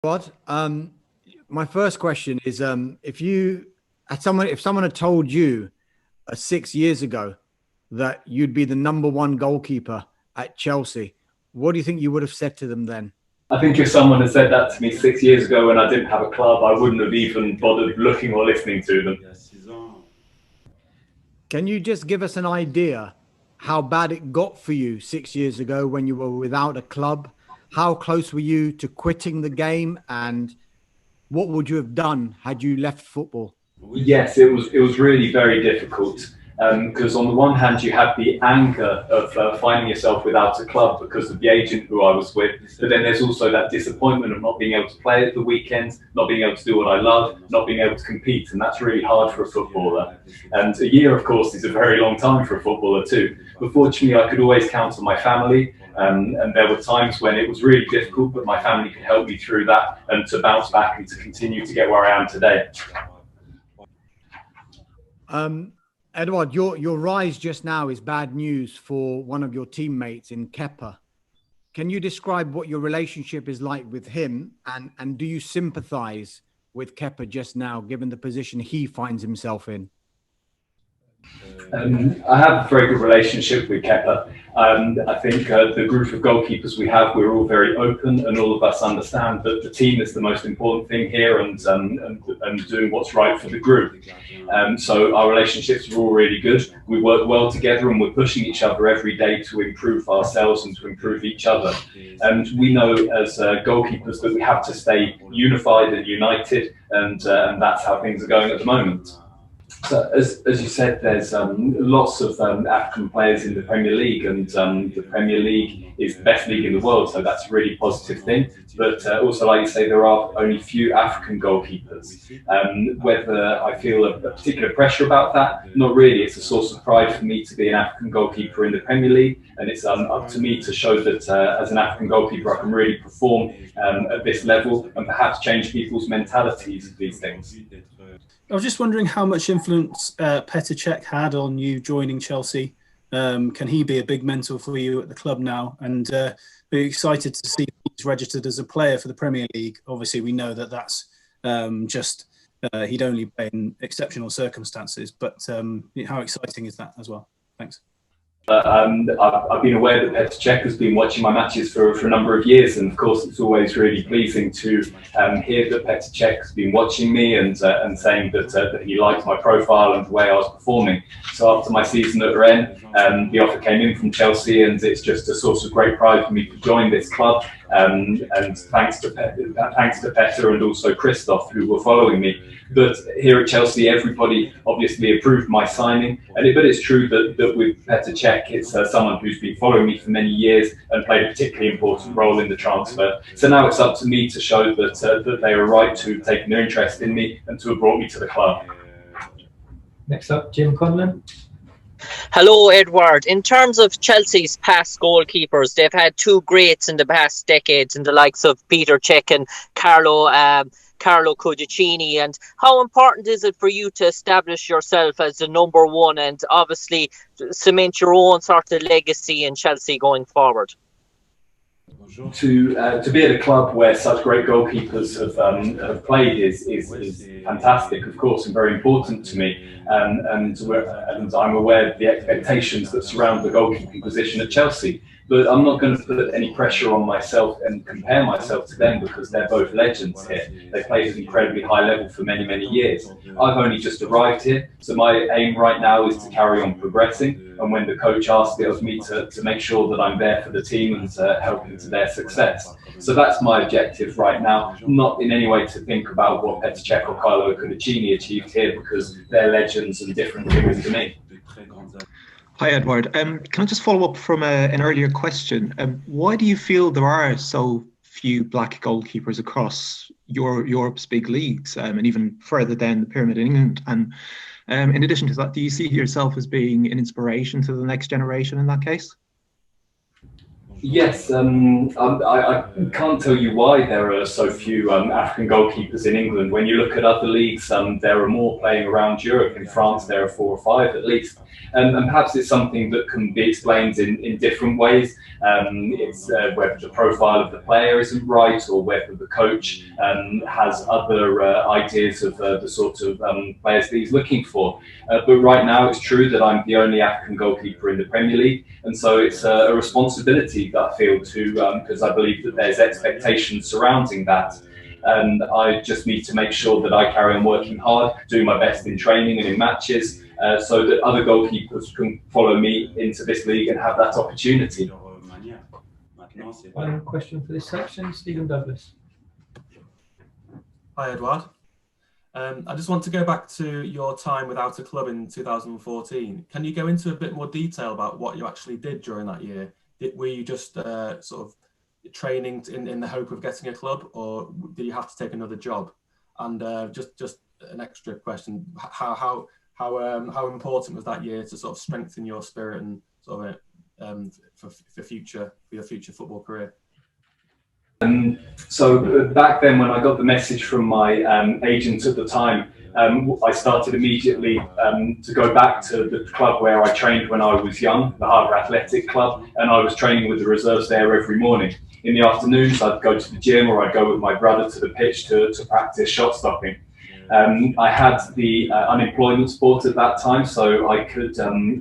Rod, my first question is, if someone had told you 6 years ago that you'd be the #1 goalkeeper at Chelsea, what do you think you would have said to them then? I think if someone had said that to me 6 years ago when I didn't have a club, I wouldn't have even bothered looking or listening to them. Can you just give us an idea how bad it got for you 6 years ago when you were without a club? How close were you to quitting the game, and what would you have done had you left football? Yes, it was really very difficult. Because on the one hand, you have the anger of finding yourself without a club because of the agent who I was with, but then there's also that disappointment of not being able to play at the weekends, not being able to do what I love, not being able to compete, and that's really hard for a footballer. And a year, of course, is a very long time for a footballer too. But fortunately, I could always count on my family, and there were times when it was really difficult, but my family could help me through that and to bounce back and to continue to get where I am today. Edouard, your rise just now is bad news for one of your teammates in Kepa. Can you describe what your relationship is like with him, and do you sympathize with Kepa just now, given the position he finds himself in? I have a very good relationship with Kepa. I think the group of goalkeepers we're all very open, and all of us understand that the team is the most important thing here, and doing what's right for the group. So our relationships are all really good. We work well together, and we're pushing each other every day to improve ourselves and to improve each other. And we know as goalkeepers that we have to stay unified and united, and that's how things are going at the moment. So as you said, there's lots of African players in the Premier League, and the Premier League is the best league in the world, so that's a really positive thing. But also, like you say, there are only few African goalkeepers. Whether I feel a particular pressure about that, not really. It's a source of pride for me to be an African goalkeeper in the Premier League, and it's up to me to show that as an African goalkeeper I can really perform at this level and perhaps change people's mentalities of these things. I was just wondering how much influence Petr Cech had on you joining Chelsea. Can he be a big mentor for you at the club now? And are you excited to see he's registered as a player for the Premier League? Obviously, we know that that's he'd only play in exceptional circumstances, but how exciting is that as well? Thanks. I've been aware that Petr Cech has been watching my matches for a number of years, and of course it's always really pleasing to hear that Petr Cech has been watching me and saying that he liked my profile and the way I was performing. So after my season at Rennes, the offer came in from Chelsea, and it's just a source of great pride for me to join this club. And thanks to Petr and also Christoph, who were following me. But here at Chelsea, everybody obviously approved my signing. But it's true that with Petr Cech, it's someone who's been following me for many years and played a particularly important role in the transfer. So now it's up to me to show that they were right to have taken their interest in me and to have brought me to the club. Next up, Jim Conlon. Hello, Edouard. In terms of Chelsea's past goalkeepers, they've had two greats in the past decades, in the likes of Petr Cech and Carlo Cudicini. And how important is it for you to establish yourself as the #1 and obviously cement your own sort of legacy in Chelsea going forward? To be at a club where such great goalkeepers have played is fantastic, of course, and very important to me. And I'm aware of the expectations that surround the goalkeeping position at Chelsea. But I'm not going to put any pressure on myself and compare myself to them, because they're both legends here. They played at an incredibly high level for many, many years. I've only just arrived here, so my aim right now is to carry on progressing. And when the coach asks it of me to make sure that I'm there for the team and to help them to their success. So that's my objective right now, not in any way to think about what Petr Cech or Carlo Cudicini achieved here, because they're legends and different figures to me. Hi, Edouard. Can I just follow up from an earlier question? Why do you feel there are so few black goalkeepers across Europe's big leagues, and even further down the pyramid in England? And in addition to that, do you see yourself as being an inspiration to the next generation in that case? Yes, I can't tell you why there are so few African goalkeepers in England. When you look at other leagues, there are more playing around Europe. In France, there are 4 or 5 at least. And perhaps it's something that can be explained in different ways. It's whether the profile of the player isn't right, or whether the coach has other ideas of the sort of players that he's looking for. But right now, it's true that I'm the only African goalkeeper in the Premier League, and so it's a responsibility that I feel to, because I believe that there's expectations surrounding that. And I just need to make sure that I carry on working hard, do my best in training and in matches, so that other goalkeepers can follow me into this league and have that opportunity. One question for this section, Stephen Douglas. Hi, Edouard. I just want to go back to your time without a club in 2014. Can you go into a bit more detail about what you actually did during that year? Were you just sort of training in the hope of getting a club, or did you have to take another job? And just an extra question: how important was that year to sort of strengthen your spirit and sort of for your future football career? So back then, when I got the message from my agent at the time, I started immediately to go back to the club where I trained when I was young, the Harbour Athletic Club, and I was training with the reserves there every morning. In the afternoons, I'd go to the gym, or I'd go with my brother to the pitch to practice shot stopping. I had the unemployment support at that time, so I could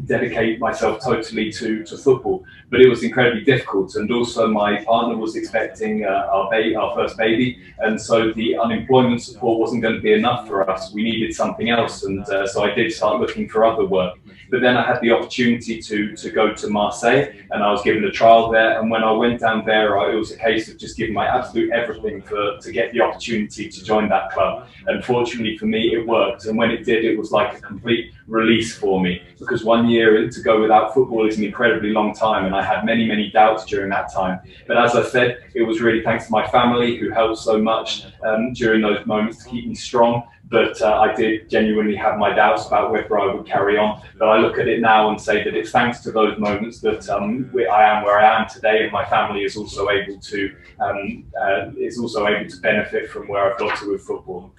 dedicate myself totally to football, but it was incredibly difficult. And also my partner was expecting our first baby, and so the unemployment support wasn't going to be enough for us. We needed something else, and so I did start looking for other work. But then I had the opportunity to go to Marseille, and I was given a trial there. And when I went down there, it was a case of just giving my absolute everything to get the opportunity to join that club. Unfortunately for me, it worked. And when it did, it was like a complete release for me, because 1 year to go without football is an incredibly long time. And I had many, many doubts during that time. But as I said, it was really thanks to my family, who helped so much during those moments to keep me strong. But I did genuinely have my doubts about whether I would carry on. But I look at it now and say that it's thanks to those moments that I am where I am today, and my family is also able to benefit from where I've got to with football.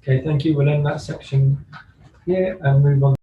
Okay, thank you. We'll end that section here and move on.